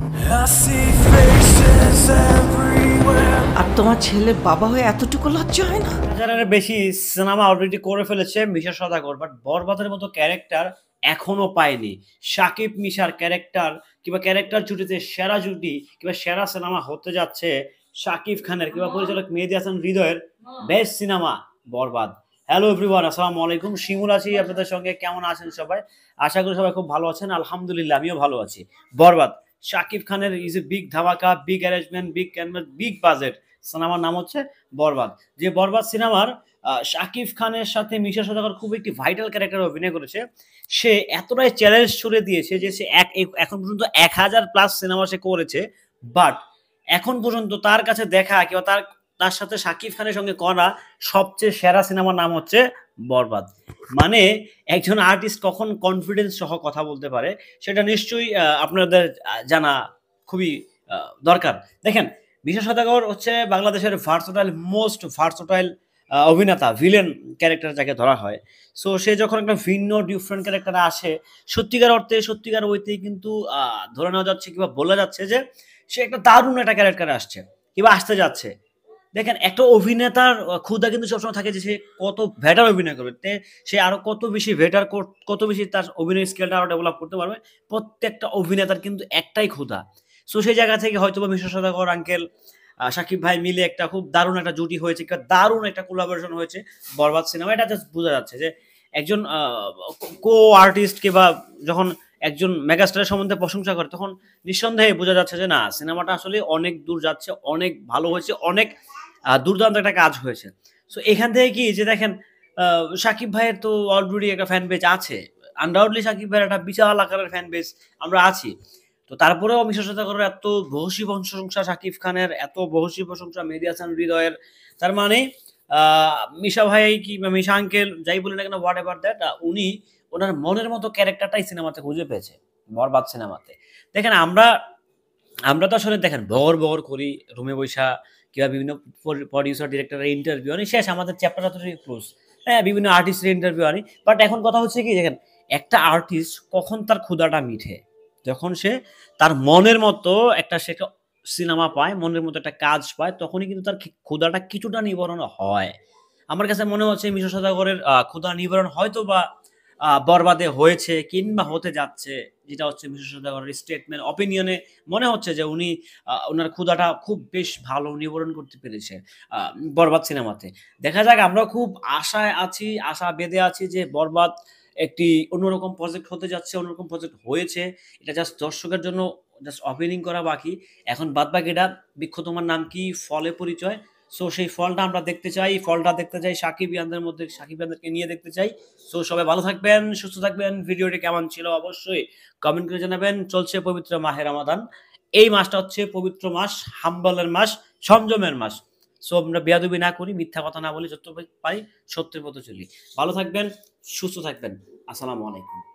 I see faces everywhere. আর তোমার ছেলে বাবা হয়ে এতটুকু লজ্জা হয় না? হাজারের বেশি সিনেমা অলরেডি করে ফেলেছে মিশা সওদাগর, বাট বরবাদের মতো ক্যারেক্টার এখনো পায়নি। শাকিব মিশার ক্যারেক্টার কিংবা ক্যারেক্টার জুটিতে সেরা জুটি কিংবা সেরা সিনেমা হতে যাচ্ছে শাকিব খানের কিংবা পরিচালক মেহেদী হাসান হৃদয়ের বেস্ট সিনেমা বরবাদ। হ্যালো এভরিওয়ান, আসসালামু আলাইকুম। শিমুল আছি আপনাদের সঙ্গে। কেমন আছেন সবাই? আশা করি সবাই খুব ভালো আছেন। আলহামদুলিল্লাহ, আমিও ভালো আছি। বরবাদ শাকিব খানের ইজ এ বিগ ধামাকা, big arrangement, big canvas, big budget সিনেমার নাম হচ্ছে বরবাদ। যে বরবাদ সিনেমার শাকিব খানের সাথে মিশা সওদাগর খুব একটি ভাইটাল ক্যারেক্টার অভিনয় করেছে। সে এতটাই চ্যালেঞ্জ ছুড়ে দিয়েছে যে সে এখন পর্যন্ত 1000+ সিনেমা সে করেছে, বাট এখন পর্যন্ত তার কাছে দেখা কিংবা তার সাথে শাকিব খানের সঙ্গে করা সবচেয়ে সেরা সিনেমার নাম হচ্ছে বরবাদ। মানে একজন আর্টিস্ট কখন কনফিডেন্স সহ কথা বলতে পারে সেটা নিশ্চয়ই আপনাদের জানা খুবই দরকার। দেখেন, মিশা সওদাগর হচ্ছে বাংলাদেশের মোস্ট ভার্সোটাইল অভিনেতা, ভিলেন ক্যারেক্টার যাকে ধরা হয়। সো সে যখন একটা ভিন্ন ডিফারেন্ট ক্যারেক্টারে আসে, সত্যিকার অর্থে সত্যিকার ওইতেই কিন্তু ধরে নেওয়া যাচ্ছে কিংবা বলা যাচ্ছে যে সে একটা দারুণ একটা ক্যারেক্টারে আসছে কিংবা আসতে যাচ্ছে। দেখেন, একটা অভিনেতার ক্ষুধা কিন্তু সবসময় থাকে যে সে কত বেটার অভিনয় করবে, সে আরো কত বেশি বেটার, কত বেশি তার অভিনয় স্কিলটা আরো ডেভেলপ করতে পারবে। প্রত্যেকটা অভিনেতার কিন্তু একটাই ক্ষুধা। সো সেই জায়গা থেকে হয়তো বা মিশা সওদাগর আঙ্কেল শাকিব ভাই মিলে একটা খুব দারুণ একটা জুটি হয়েছে, দারুণ একটা কোলাবোরেশন হয়েছে বরবাদ সিনেমা। এটা জাস্ট বোঝা যাচ্ছে যে একজন কো আর্টিস্ট কিংবা যখন একজন মেগাস্টারের সম্বন্ধে প্রশংসা করে তখন নিঃসন্দেহে বোঝা যাচ্ছে যে না, সিনেমাটা আসলে অনেক দূর যাচ্ছে, অনেক ভালো হয়েছে, অনেক দুর্দান্ত একটা কাজ হয়েছে। সো এখান থেকে কি যে দেখেন, শাকিব ভাইয়ের তো অলরেডি একটা ফ্যান বেজ আছে, আনডাউটলি শাকিব ভাইয়ের একটা বিশাল আকারের ফ্যান বেজ আমরা আছি। তো তারপরেও মিশা সওদাগরের এত বহসী প্রশংসা, শাকিব খানের এত বহসী প্রশংসা, মেহেদী হাসান হৃদয়ের, তার মানে মিশা ভাই কি মিশা আঙ্কেল যাই বলি না কেন, হোয়াট এভার দ্যাট, উনি ওনার মনের মতো ক্যারেক্টারটাই সিনেমাতে খুঁজে পেয়েছে বরবাদ সিনেমাতে। দেখেন, আমরা আমরা তো আসলে দেখেন বগর বগর করি রুমে বৈশা কিংবা বিভিন্ন প্রডিউসার ডিরেক্টরের ইন্টারভিউ আনি, শেষ আমাদের চ্যাপ্টারটা তো ক্লোজ। হ্যাঁ, বিভিন্ন আর্টিস্টের ইন্টারভিউ আনি, বাট এখন কথা হচ্ছে কি দেখেন, একটা আর্টিস্ট কখন তার ক্ষুধাটা মিঠে, যখন সে তার মনের মতো একটা সে সিনেমা পায়, মনের মতো একটা কাজ পায়, তখনই কিন্তু তার ক্ষুধাটা কিছুটা নিবারণ হয়। আমার কাছে মনে হচ্ছে মিশা সওদাগরের ক্ষুধা নিবারণ হয়তো বা বরবাদে হয়েছে কিংবা হতে যাচ্ছে, যেটা হচ্ছে মিশা সওদাগরের স্টেটমেন্ট অপিনিয়নে মনে হচ্ছে যে উনি ওনার ক্ষুধাটা খুব বেশ ভালো নিবারণ করতে পেরেছে বরবাদ সিনেমাতে। দেখা যাক, আমরা খুব আশায় আছি, আশা বেঁধে আছি যে বরবাদ একটি অন্যরকম প্রজেক্ট হতে যাচ্ছে, অন্যরকম প্রজেক্ট হয়েছে। এটা জাস্ট দর্শকের জন্য জাস্ট ওপেনিং করা বাকি। এখন বাদবাকিটা বৃক্ষ তোমার নাম কি, ফলে পরিচয়। সো সেই ফলটা আমরা দেখতে চাই, ফলটা দেখতে চাই সাকিবিয়ানদের মধ্যে, সাকিবিয়ানদেরকে নিয়ে দেখতে চাই। সো সবাই ভালো থাকবেন, সুস্থ থাকবেন। ভিডিওটি কেমন ছিল অবশ্যই কমেন্ট করে জানাবেন। চলছে পবিত্র মাহে রমাদান। এই মাসটা হচ্ছে পবিত্র মাস, হাম্বলের মাস, সংযমের মাস। সো আমরা বেয়াদবি না করি, মিথ্যা কথা না বলি, যত পারি সত্যের পথে চলি। ভালো থাকবেন, সুস্থ থাকবেন। আসসালামু আলাইকুম।